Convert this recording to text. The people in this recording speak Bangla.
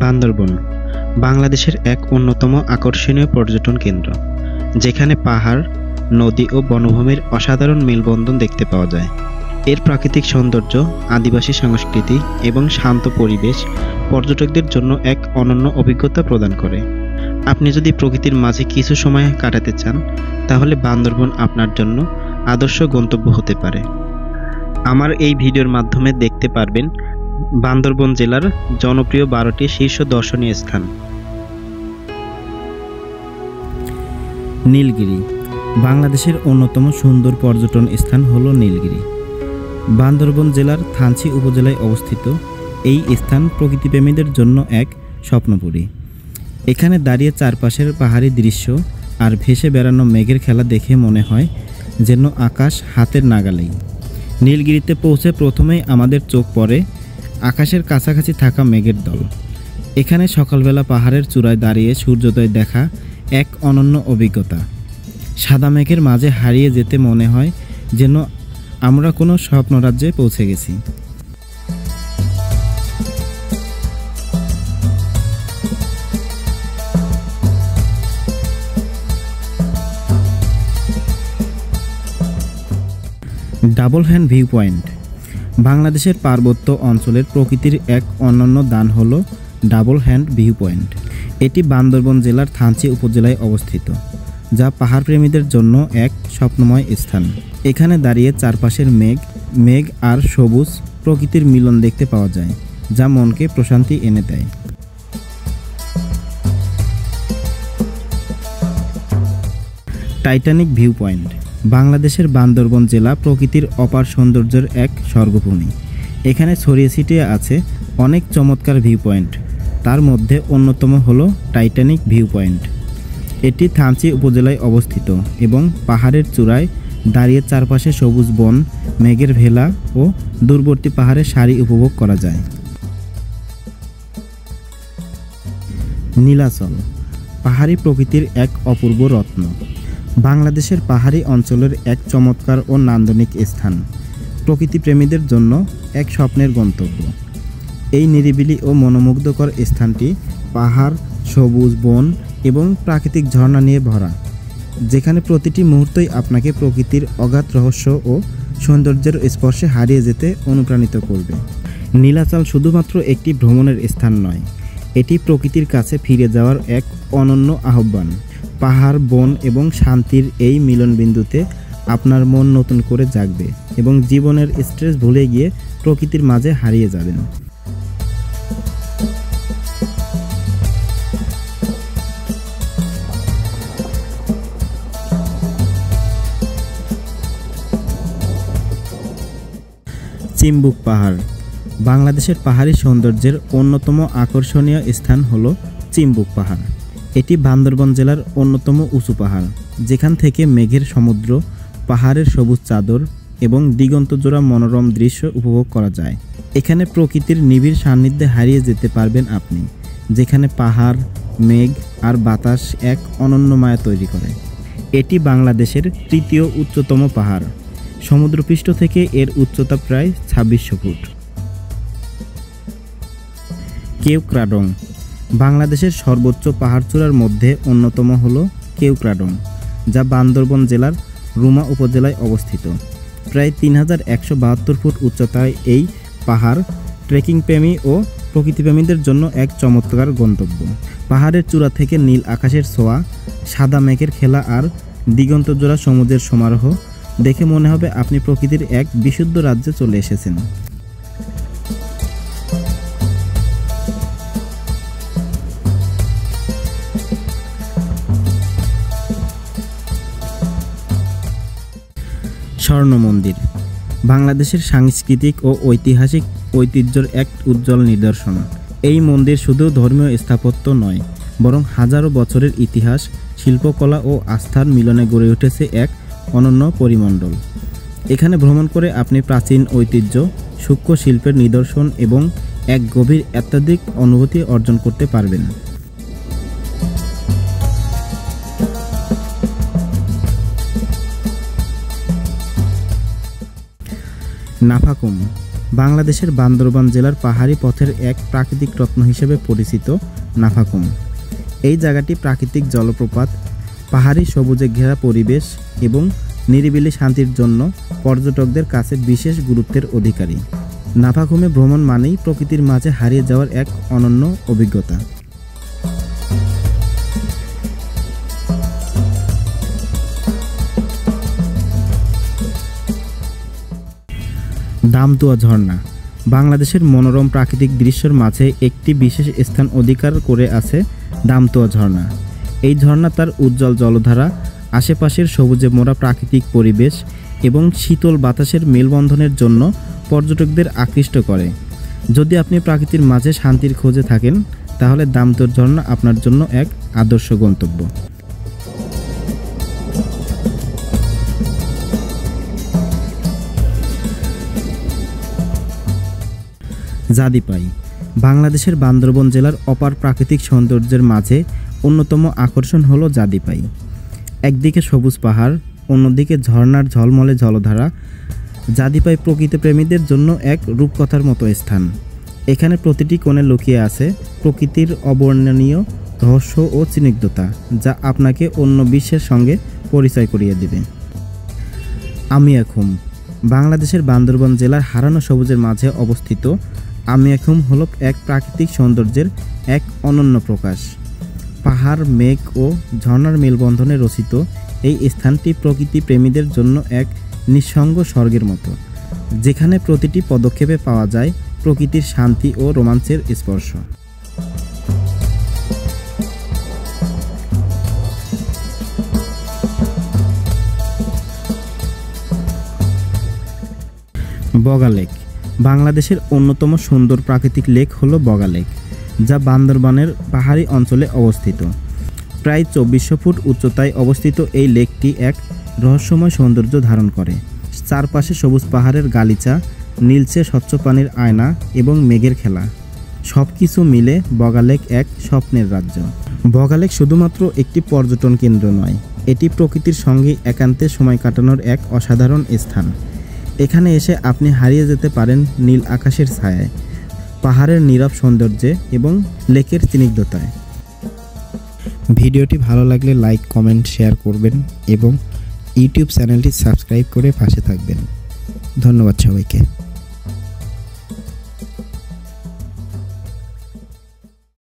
বান্দরবন বাংলাদেশের এক অন্যতম আকর্ষণীয় পর্যটন কেন্দ্র, যেখানে পাহাড়, নদী ও বনভূমির অসাধারণ মেলবন্ধন দেখতে পাওয়া যায়। এর প্রাকৃতিক সৌন্দর্য, আদিবাসী সংস্কৃতি এবং শান্ত পরিবেশ পর্যটকদের জন্য এক অনন্য অভিজ্ঞতা প্রদান করে। আপনি যদি প্রকৃতির মাঝে কিছু সময় কাটাতে চান, তাহলে বান্দরবন আপনার জন্য আদর্শ গন্তব্য হতে পারে। আমার এই ভিডিওর মাধ্যমে দেখতে পারবেন বান্দরবন জেলার জনপ্রিয় 12টি শীর্ষ দর্শনীয় স্থান। নীলগিরি বাংলাদেশের অন্যতম সুন্দর পর্যটন স্থান হলো নীলগিরি। বান্দরবন জেলার থানচি উপজেলায় অবস্থিত এই স্থান প্রকৃতিপ্রেমীদের জন্য এক স্বপ্নপুরী। এখানে দাঁড়িয়ে চারপাশের পাহাড়ি দৃশ্য আর ভেসে বেড়ানো মেঘের খেলা দেখে মনে হয় যেন আকাশ হাতের নাগালেই। নীলগিরিতে পৌঁছে প্রথমেই আমাদের চোখ পড়ে আকাশের কাছাকাছি থাকা মেঘের দল। এখানে সকালবেলা পাহাড়ের চূড়ায় দাঁড়িয়ে সূর্যোদয় দেখা এক অনন্য অভিজ্ঞতা। সাদা মেঘের মাঝে হারিয়ে যেতে মনে হয় যেন আমরা কোনো স্বপ্নরাজ্যে পৌঁছে গেছি। ডাবল হ্যান্ড ভিউ পয়েন্ট বাংলাদেশের পার্বত্য অঞ্চলের প্রকৃতির এক অনন্য দান হল ডাবল হ্যান্ড ভিউ পয়েন্ট। এটি বান্দরবন জেলার থানচি উপজেলায় অবস্থিত, যা পাহাড়প্রেমীদের জন্য এক স্বপ্নময় স্থান। এখানে দাঁড়িয়ে চারপাশের মেঘ আর সবুজ প্রকৃতির মিলন দেখতে পাওয়া যায়, যা মনকে প্রশান্তি এনে দেয়। টাইটানিক ভিউ পয়েন্ট বাংলাদেশের বান্দরবন জেলা প্রকৃতির অপার সৌন্দর্যের এক স্বর্গভূমি। এখানে ছড়িয়ে ছিটিয়ে আছে অনেক চমৎকার ভিউ পয়েন্ট, তার মধ্যে অন্যতম হল টাইটানিক ভিউ পয়েন্ট। এটি থানচি উপজেলায় অবস্থিত এবং পাহাড়ের চূড়ায় দাঁড়িয়ে চারপাশে সবুজ বন, মেঘের ভেলা ও দূরবর্তী পাহাড়ের সারি উপভোগ করা যায়। নীলাচল পাহাড়ি প্রকৃতির এক অপূর্ব রত্ন। বাংলাদেশের পাহাড়ি অঞ্চলের এক চমৎকার ও নান্দনিক স্থান, প্রকৃতিপ্রেমীদের জন্য এক স্বপ্নের গন্তব্য। এই নিরিবিলি ও মনোমুগ্ধকর স্থানটি পাহাড়, সবুজ বন এবং প্রাকৃতিক ঝর্ণা নিয়ে ভরা, যেখানে প্রতিটি মুহূর্তই আপনাকে প্রকৃতির অগাধ রহস্য ও সৌন্দর্যের স্পর্শে হারিয়ে যেতে অনুপ্রাণিত করবে। নীলাচল শুধুমাত্র একটি ভ্রমণের স্থান নয়, এটি প্রকৃতির কাছে ফিরে যাওয়ার এক অনন্য আহ্বান। পাহাড়, বন এবং শান্তির এই মিলনবিন্দুতে আপনার মন নতুন করে জাগবে এবং জীবনের স্ট্রেস ভুলে গিয়ে প্রকৃতির মাঝে হারিয়ে যাবেন। চিম্বুক পাহাড় বাংলাদেশের পাহাড়ি সৌন্দর্যের অন্যতম আকর্ষণীয় স্থান হল চিম্বুক পাহাড়। এটি বান্দরবন জেলার অন্যতম উঁচু পাহাড়, যেখান থেকে মেঘের সমুদ্র, পাহাড়ের সবুজ চাদর এবং দিগন্তজোড়া মনোরম দৃশ্য উপভোগ করা যায়। এখানে প্রকৃতির নিবিড় সান্নিধ্যে হারিয়ে যেতে পারবেন আপনি, যেখানে পাহাড়, মেঘ আর বাতাস এক অনন্য মায়া তৈরি করে। এটি বাংলাদেশের তৃতীয় উচ্চতম পাহাড়। সমুদ্রপৃষ্ঠ থেকে এর উচ্চতা প্রায় 2600 ফুট। কেওক্রাডং বাংলাদেশের সর্বোচ্চ পাহাড়চূড়ার মধ্যে অন্যতম হল কেওক্রাডং, যা বান্দরবন জেলার রুমা উপজেলায় অবস্থিত। প্রায় 3172 ফুট উচ্চতায় এই পাহাড় ট্রেকিং প্রেমী ও প্রকৃতিপ্রেমীদের জন্য এক চমৎকার গন্তব্য। পাহাড়ের চূড়া থেকে নীল আকাশের ছোঁয়া, সাদা মেঘের খেলা আর দিগন্তজোড়া সমুদ্রের সমারোহ দেখে মনে হবে আপনি প্রকৃতির এক বিশুদ্ধ রাজ্যে চলে এসেছেন। স্বর্ণ মন্দির বাংলাদেশের সাংস্কৃতিক ও ঐতিহাসিক ঐতিহ্যের এক উজ্জ্বল নিদর্শন। এই মন্দির শুধু ধর্মীয় স্থাপত্য নয়, বরং হাজারো বছরের ইতিহাস, শিল্পকলা ও আস্থার মিলনে গড়ে উঠেছে এক অনন্য পরিমণ্ডল। এখানে ভ্রমণ করে আপনি প্রাচীন ঐতিহ্য, সূক্ষ্ম শিল্পের নিদর্শন এবং এক গভীর আধ্যাত্মিক অনুভূতি অর্জন করতে পারবেন। নাফাকুম বাংলাদেশের বান্দরবান জেলার পাহাড়ি পথের এক প্রাকৃতিক রত্ন হিসেবে পরিচিত নাফাখুম। এই জায়গাটি প্রাকৃতিক জলপ্রপাত, পাহাড়ি সবুজে ঘেরা পরিবেশ এবং নিরিবিলি শান্তির জন্য পর্যটকদের কাছে বিশেষ গুরুত্বের অধিকারী। নাফাখুমে ভ্রমণ মানেই প্রকৃতির মাঝে হারিয়ে যাওয়ার এক অনন্য অভিজ্ঞতা। দামতুয়া ঝর্ণা বাংলাদেশের মনোরম প্রাকৃতিক দৃশ্যের মাঝে একটি বিশেষ স্থান অধিকার করে আছে দামতুয়া ঝর্ণা। এই ঝর্ণা তার উজ্জ্বল জলধারা, আশেপাশের সবুজে মোড়া প্রাকৃতিক পরিবেশ এবং শীতল বাতাসের মেলবন্ধনের জন্য পর্যটকদের আকৃষ্ট করে। যদি আপনি প্রকৃতির মাঝে শান্তির খোঁজে থাকেন তাহলে দামতুয়া ঝর্ণা আপনার জন্য এক আদর্শ গন্তব্য। জাদিপাই বাংলাদেশের বান্দরবান জেলার অপার প্রাকৃতিক সৌন্দর্যের মাঝে অন্যতম আকর্ষণ হলো জাদিপাই। একদিকে সবুজ পাহাড়, অন্যদিকে ঝর্ণার ঝলমলে জলধারা। জাদিপাই প্রকৃতি প্রেমীদের জন্য এক রূপকথার মতো স্থান। এখানে প্রতিটি কোণে লুকিয়ে আছে প্রকৃতির অবর্ণনীয় রহস্য ও স্নিগ্ধতা, যা আপনাকে অন্য বিশ্বের সঙ্গে পরিচয় করিয়ে দেবে। আমিয়াখুম বাংলাদেশের বান্দরবান জেলার হারানো সবুজের মাঝে অবস্থিত আমিয়াখুম হল এক প্রাকৃতিক সৌন্দর্যের এক অনন্য প্রকাশ। পাহাড়, মেঘ ও ঝর্ণার মেলবন্ধনে রচিত এই স্থানটি প্রকৃতি প্রেমীদের জন্য এক নিঃসঙ্গ স্বর্গের মতো, যেখানে প্রতিটি পদক্ষেপে পাওয়া যায় প্রকৃতির শান্তি ও রোমাঞ্চের স্পর্শ। বগা লেক বাংলাদেশের অন্যতম সুন্দর প্রাকৃতিক লেক হলো বগা লেক, যা বান্দরবানের পাহাড়ি অঞ্চলে অবস্থিত। প্রায় 2400 ফুট উচ্চতায় অবস্থিত এই লেকটি এক রহস্যময় সৌন্দর্য ধারণ করে। চারপাশে সবুজ পাহাড়ের গালিচা, নীলচে স্বচ্ছ পানির আয়না এবং মেঘের খেলা, সব কিছু মিলে বগা লেক এক স্বপ্নের রাজ্য। বগা লেক শুধুমাত্র একটি পর্যটন কেন্দ্র নয়, এটি প্রকৃতির সঙ্গে একান্তে সময় কাটানোর এক অসাধারণ স্থান। এখানে এসে আপনি হারিয়ে যেতে পারেন নীল আকাশের ছায়ায়, পাহাড়ের নীরব সৌন্দর্যে এবং লেকের স্নিগ্ধতায়। ভিডিওটি ভালো লাগলে লাইক, কমেন্ট, শেয়ার করবেন এবং ইউটিউব চ্যানেলটি সাবস্ক্রাইব করে পাশে থাকবেন। ধন্যবাদ সবাইকে।